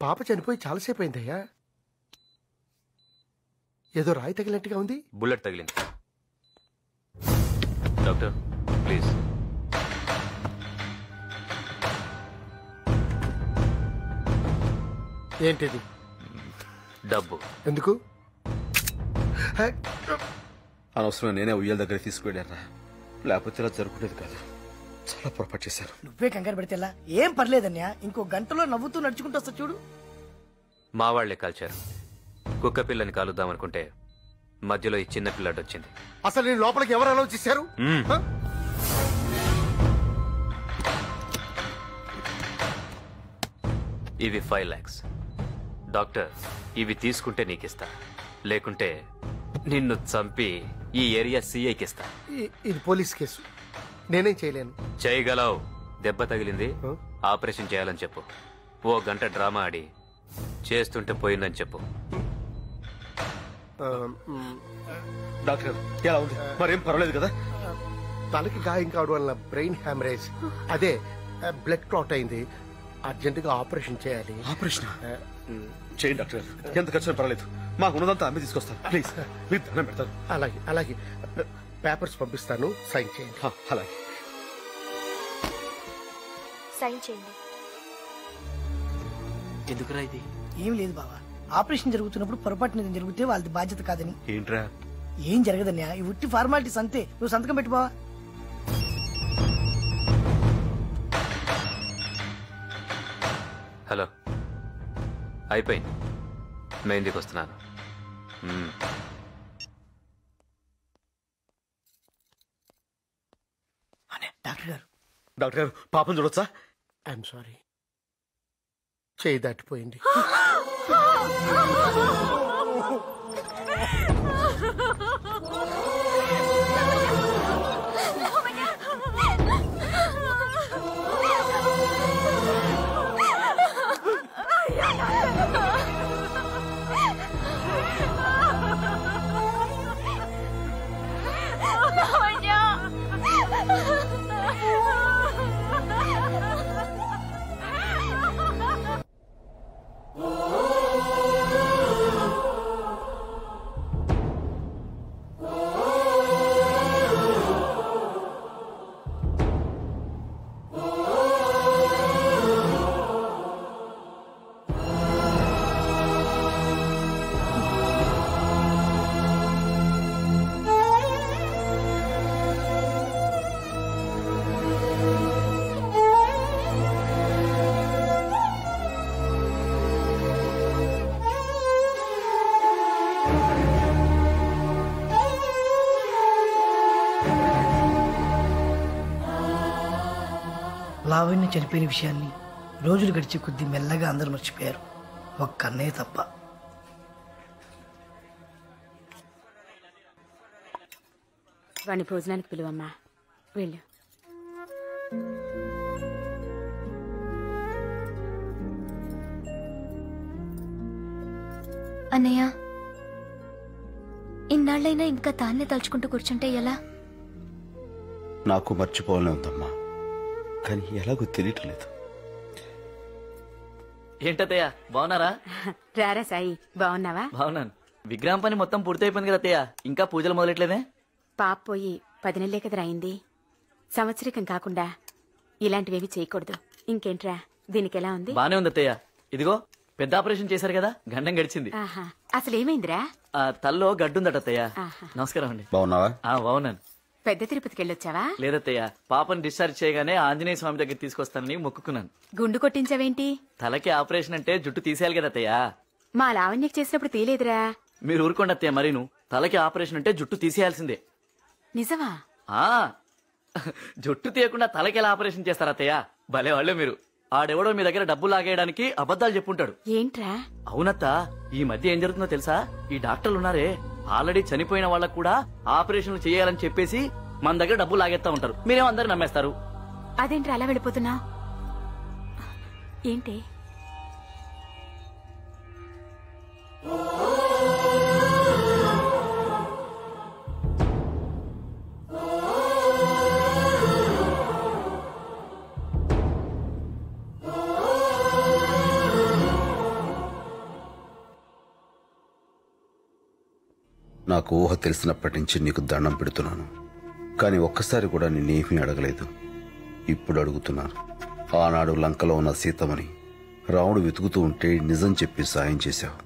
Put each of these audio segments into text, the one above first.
పాప చనిపోయి చాలాసేపు అయిందయ్యా. ఏదో రాయి తగిలినట్టుగా ఉంది. బుల్లెట్ తగిలింది. Doctor please. ఏంటిది? డబ్బు. ఎందుకు? అనవసరం నేనే ఉయ్యాల దగ్గర తీసుకువెళ్ళారా, లేకపోతే ఇలా జరుగుతుంది కాదు. చాలా పొరపాటు చేశారు. నువ్వే కంగారు పెడితే ఏం పర్లేదన్యా, ఇంకో గంటలో నవ్వుతూ నడుచుకుంటూ వస్తా చూడు. మా వాళ్లే కాల్చారు. కుక్క పిల్లని కాలుద్దామనుకుంటే మధ్యలో ఈ చిన్న పిల్లాడు వచ్చింది. అసలు నేను లోపలికి ఎవరు అలౌ చేశారు? ఇవి 5 lakhs. డాక్టర్ ఇవి తీసుకుంటే నీకిస్తా, లేకుంటే నిన్ను చంపి ఈ ఏరియా సిఐకిస్తా. ఇది పోలీస్ కేసు, నేనేం చేయలేను. చేయగలవు. దెబ్బ తగిలింది, ఆపరేషన్ చేయాలని చెప్పు. ఓ గంట డ్రామా ఆడి చేస్తుంటే పోయిందని చెప్పు. డాక్టర్ ఎలా ఉంది? మరేం పర్వాలేదు కదా? తలకి గాయం కావడం వల్ల బ్రెయిన్ హ్యామరేజ్, అదే బ్లడ్ క్లాట్ అయింది. అర్జెంటుగా ఆపరేషన్ చేయాలి. ఆపరేషన్ చేయండి డాక్టర్, ఎంత ఖర్చు పర్వాలేదు. మాకు ఉన్నదంతా అమ్మి తీసుకొస్తాను. ప్లీజ్ మీరు దండం పెడతాను. అలాగే అలాగే, పేపర్స్ పంపిస్తాను, సైన్ చేయండి. అలాగే సైన్ చేయండి. ఎందుకురా ఇది? ఏం లేదు బావా, ఆపరేషన్ జరుగుతున్నప్పుడు పొరపాటు ఏదైనా జరిగితే వాళ్ళది బాధ్యత కాదని. ఏంట్రా? ఏం జరగదన్యా, ఈ ఉట్టి ఫార్మాలిటీస్ అంతే. నువ్వు సంతకం పెట్టు బావా. హలో, అయిపోయింది. మెయిన్కి వస్తున్నాను. డాక్టర్ గారు, డాక్టర్ గారు పాపం చూడొచ్చా? ఐఎమ్ సారీ, చేయి దాటిపోయింది. లావణ్య చనిపోయిన విషయాన్ని రోజులు గడిచే కొద్దీ మెల్లగా అందరూ మర్చిపోయారు, ఒక్క అన్నయ్య తప్ప. వాణ్ణి భోజనానికి పిలువమ్మా, వెళ్ళు. అన్నయ్య, ఇన్నాళ్ళైనా ఇంకా తాన్నే తలుచుకుంటూ కూర్చుంటే ఎలా? నాకు మర్చిపోవాలని ఉందమ్మా, కానీ ఎలాగో తెలియట్లేదు. ఏంటత్తయ్య బాగున్నారా? రారా సాయి, బాగున్నావా? బాగున్నాను. విగ్రహం పని మొత్తం పూర్తయిపోయింది కదా అత్తయ్య, ఇంకా పూజలు మొదలెట్లేదే? పాప పోయి 10 నెలలే కదా అయింది. సంవత్సరికం కాకుండా ఇలాంటివేవి చేయకూడదు. ఇంకేంట్రా, దీనికి ఎలా ఉంది? బానే ఉంది అత్తయ్య. ఇదిగో పెద్ద ఆపరేషన్ చేశారు కదా, గండం గడిచింది. అసలేమైందిరా? తల్లో గడ్డుందట అత్తయ్య. నమస్కారం అండి. బాగున్నావా? బాగున్నాను. పెద్ద తిరుపతికి వెళ్ళొచ్చావా? లేదత్తయ్య, పాపను డిశ్చార్జ్ చేయగానే ఆంజనేయ స్వామి దగ్గర తీసుకొస్తానని మొక్కుకున్నాను. గుండు కొట్టించావేంటి? తలకి ఆపరేషన్ అంటే జుట్టు తీసేయాలి కదా అత్తయ్య. మా లావణ్యకి చేసినప్పుడు తీలేదురా. మీరు ఊరుకోండి అత్తయ్య, మరీను తలకి ఆపరేషన్ అంటే జుట్టు తీసేయాల్సిందే. నిజమా? జుట్టు తీయకుండా తలకి ఎలా ఆపరేషన్ చేస్తారా అత్తయ్య? భలే వాళ్ళే మీరు. ఆడెవడో మీ దగ్గర డబ్బు లాగేయడానికి అబద్ధాలు చెప్పుంటాడు. ఏంట్రా? అవునత్త, ఈ మధ్య ఏం జరుగుతుందో తెలుసా? ఈ డాక్టర్లు ఉన్నారే, ఆల్రెడీ చనిపోయిన వాళ్ళకు కూడా ఆపరేషన్లు చేయాలని చెప్పేసి మన దగ్గర డబ్బు లాగేస్తా ఉంటారు. మీరేమో అందరు నమ్మేస్తారు. అదేంట్రా అలా వెళ్ళిపోతున్నావు? ఏంటి? నాకు ఊహ తెలిసినప్పటి నుంచి నీకు దండం పెడుతున్నాను, కానీ ఒక్కసారి కూడా నేనేమీ అడగలేదు. ఇప్పుడు అడుగుతున్నాను. ఆనాడు లంకలో ఉన్న సీతమని రాముడు వెతుకుతూ ఉంటే నిజం చెప్పి సాయం చేశావు.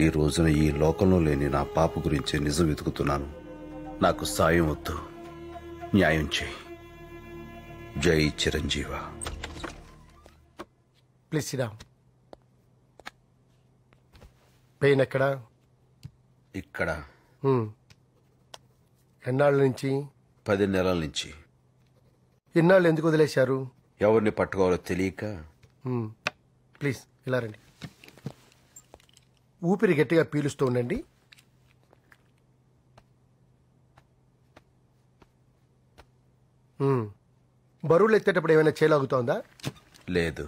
ఈ రోజున ఈ లోకంలో లేని నా పాప గురించి నిజం వెతుకుతున్నాను. నాకు సాయం వద్దు, న్యాయం చేయి. జై చిరంజీవ. ప్లీజ్ సిడా. పెయిన్ ఎక్కడా? ఇక్కడ. ఎన్నాళ్ళ నుంచి? 10 నెలల నుంచి. ఎన్నాళ్ళు ఎందుకు వదిలేశారు? ఎవరిని పట్టుకోవాలో తెలియక. ప్లీజ్ ఇలా రండి. ఊపిరి గట్టిగా పీలుస్తూ ఉండండి. బరువులు ఎత్తేటప్పుడు ఏమైనా చేలాగుతోందా? లేదు.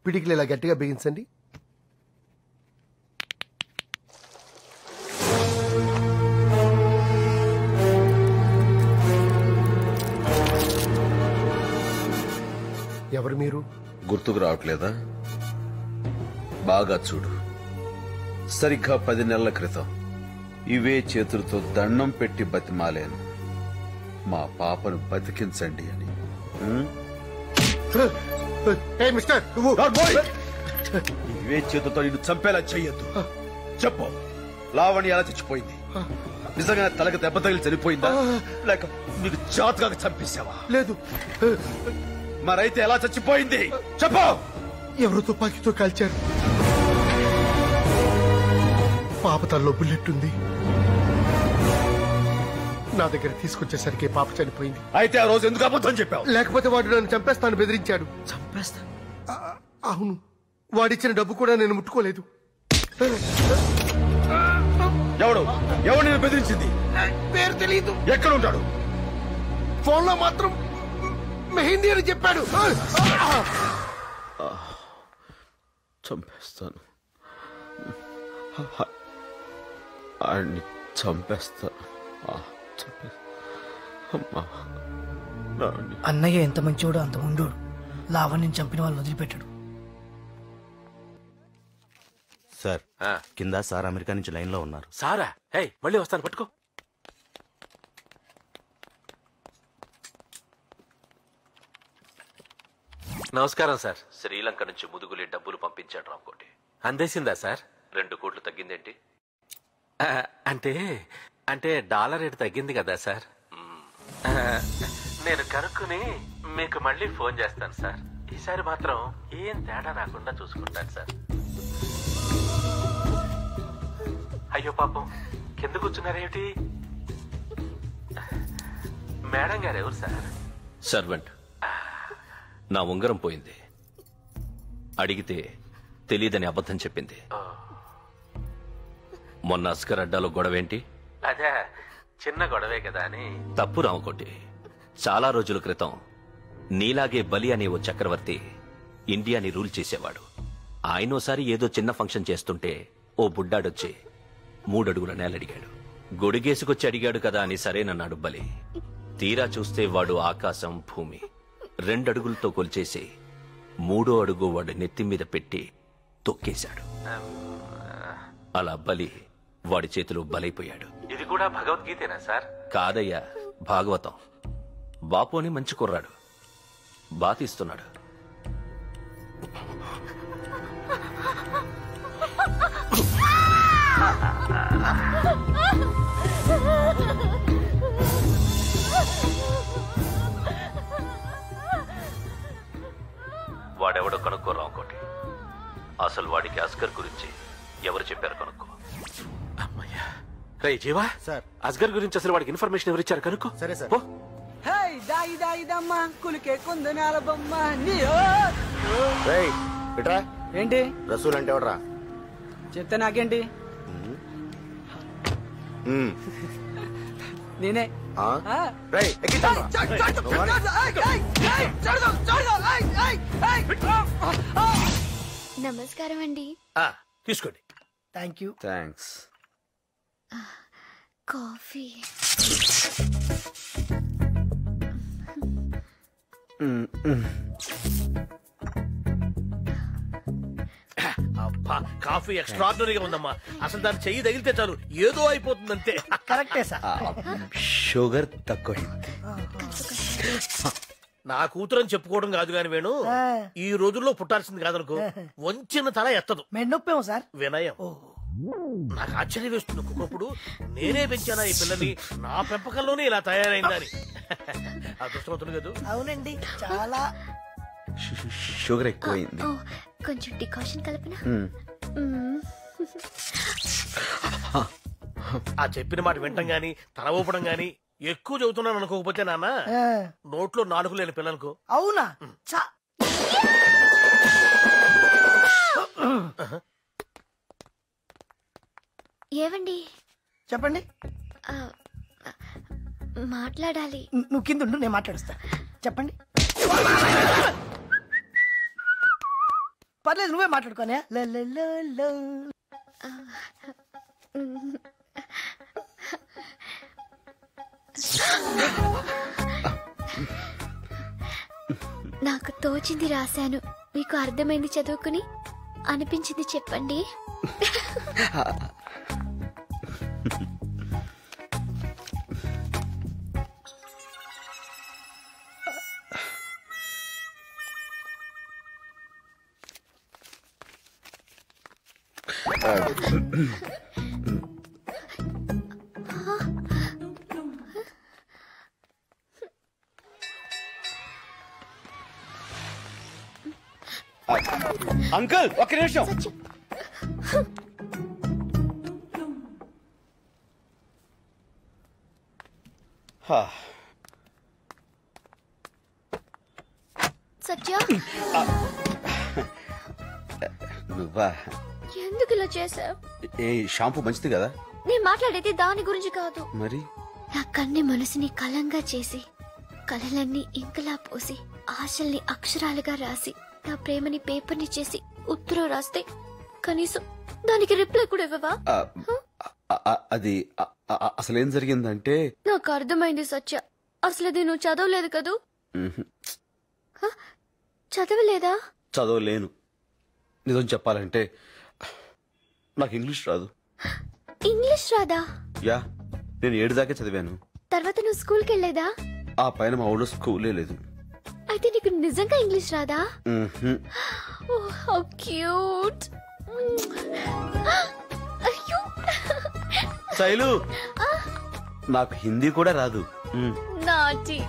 పిడికిలు ఇలా గట్టిగా బిగించండి. ఎవరు మీరు? గుర్తుకు రావట్లేదా? బాగా చూడు. సరిగ్గా 10 నెలల క్రితం ఇవే చేతులతో దండం పెట్టి బతిమాలేను, మా పాపను బతికించండి అని. ఇవే చేతులతో నిన్ను చంపేలా చెయ్యొద్దు. చెప్పు, లావణ్య ఎలా చచ్చిపోయింది? నిజంగా తలకి దెబ్బ తగిలి చనిపోయిందా, లేక నీకు జాతకాగా చంపేశావా? లేదు. మరైతే ఎలా చచ్చిపోయింది చెప్పు. ఎవరు తుపాకీతో కాల్చారు. పాప తల్లో బుల్లెట్ ఉంది. నా దగ్గర తీసుకొచ్చేసరికి పాప చనిపోయింది. అయితే ఆ రోజు ఎందుకు అబద్ధం చెప్పావు? లేకపోతే వాడు నన్ను చంపేస్తాను బెదిరించాడు. చంపేస్తా? అవును, వాడిచ్చిన డబ్బు కూడా నేను ముట్టుకోలేదు. ఎవడు నేను బెదిరించింది? పేరు తెలియదు. ఎక్కడ ఉంటాడు? ఫోన్ లో మాత్రం మెహిందీ అని చెప్పాడు. చంపేస్తాను, ఆయన్ని చంపేస్తాను. అన్నయ్య ఎంత మంచోడో అంత ఉండోడు. లావణ్యం చంపిన వాళ్ళు వదిలిపెట్టాడు. సార్, కింద సార్ అమెరికా నుంచి లైన్ లో ఉన్నారు. సారా? మళ్ళీ వస్తాను, పట్టుకో. నమస్కారం సార్. శ్రీలంక నుంచి ముదుగులే డబ్బులు పంపించాడు రామ్కోటి. అందేసిందా సార్? 2 కోట్లు తగ్గిందేంటి? అంటే డాలర్ రేటు తగ్గింది కదా సార్. నేను కనుక్కుని మీకు మళ్ళీ ఫోన్ చేస్తాను సార్. ఈసారి మాత్రం ఏం తేడా రాకుండా చూసుకుంటాను సార్. అయ్యో పాపం, కింద కూర్చున్నారేమిటి? మేడం గారు ఎవరు సార్? సర్వెంట్. నా ఉంగరం పోయింది, అడిగితే తెలీదని అబద్ధం చెప్పింది. మొన్న అస్కర్ అడ్డాలో గొడవేంటి? అదే చిన్న గొడవే కదా అని. తప్పు రామకోటి. చాలా రోజుల క్రితం నీలాగే బలి అనే ఓ చక్రవర్తి ఇండియాని రూల్ చేసేవాడు. ఆయనోసారి ఏదో చిన్న ఫంక్షన్ చేస్తుంటే ఓ బుడ్డాడొచ్చి 3 అడుగుల నేలడిగాడు. గొడిగేసుకొచ్చి అడిగాడు కదా అని సరేనన్నాడు బలి. తీరా చూస్తే వాడు ఆకాశం భూమి 2 అడుగులతో కొల్చేసి 3వ అడుగు వాడు నెత్తి మీద పెట్టి తొక్కేశాడు. అలా బలి వాడి చేతిలో బలైపోయాడు. ఇది కూడా భగవద్గీతేనా సార్? కాదయ్యా, భాగవతం. బాపు అని మంచి కుర్రాడు, బాతిస్తున్నాడు. వాడెవడో కనుక్కో రాంకోటి. అసలు వాడికి అస్గర్ గురించి ఎవరు చెప్పారు కనుక్కో. అమ్మయ్యా. రే జీవా సార్, అస్గర్ గురించి అసలు వాడికి ఇన్ఫర్మేషన్ ఎవరు ఇచ్చారు కనుక్కో. సరే సార్. ఏంటి రసూల్ అంటే ఎవడరా? చెప్తే నాకేంటి? నేనే. నమస్కారం అండి. తీసుకోండి. Thank you. థ్యాంక్స్. కాఫీ. అబ్బా అబ్బా కాఫీ ఎక్స్ట్రాడినరీగా ఉందమ్మా. అసలు దాన్ని చెయ్యి తగిలితే చాలు ఏదో అయిపోతుంది అంతే. కరెక్టే సార్. షుగర్ తక్కువైంది. నా కూతురని చెప్పుకోవడం కాదు గాని వేణు, ఈ రోజుల్లో పుట్టాల్సింది కాదనుకో. వంచిన తల ఎత్తదు. మెన్నొప్పేమో సార్. వినయం. నాకు ఆశ్చర్యం వేస్తుంది ఒక్కొక్కప్పుడు, నేనే పెంచానా ఈ పిల్లని, నా పెంపకంలోనే ఇలా తయారైందని. అదృష్టవంతుడు కదా. అవునండి, చాలా. షుగర్ ఎక్కువైంది. కొంచెం డికాషన్ కలపనా? ఆ చెప్పిన మాట వింటం గాని తల ఊపడం గాని ఎక్కువ చదువుతున్నాను అనుకోకపోతే నాన్న, నోట్లో నాలుగు లేని పిల్లలకు. అవునా? ఏవండి? చెప్పండి. మాట్లాడాలి. నువ్వు కింద ఉండు, నేను మాట్లాడుస్తా. చెప్పండి. పర్లేదు, నువ్వే మాట్లాడుకోనే. నాకు తోచింది రాశాను, మీకు అర్థమైంది చదువుకుని, అనిపించింది చెప్పండి. అంకుల్ ఒక్క నిమిషం. సత్య, నువ్వా? ఎందుకు ఇలా చేసావు? ఏ షాంపూ మంచిది కదా. నేను మాట్లాడేది దాని గురించి కాదు. మరి నా కన్ని మనసుని కలంగా చేసి, కలలన్నీ ఇంకలా పోసి, ఆశల్ని అక్షరాలుగా రాసి, నా ప్రేమని పేపర్ని చేసి ఉత్తరం రాస్తే కనీసం దానికి రిప్లై కూడా ఇవ్వవా? అది అసలేం జరిగిందంటే, నాకు అర్థమైంది సత్య. అసలు అది నువ్వు చదవలేదు కదూ? చదవలేదా? చదవలేను. నిజం చెప్పాలంటే నాకు ఇంగ్లీష్ రాదు. ఇంగ్లీష్ రాదా? యా, నేను 7 దాకా చదివాను. తర్వాత నువ్వు స్కూల్కి వెళ్ళేదా? ఆ పైన మా ఊళ్ళో స్కూలే లేదు. అయితే నీకు నిజంగా ఇంగ్లీష్ రాదా? ఓహ్, హౌ క్యూట్. అయ్యో, శైలు, నాకు హిందీ కూడా రాదు. నాటి.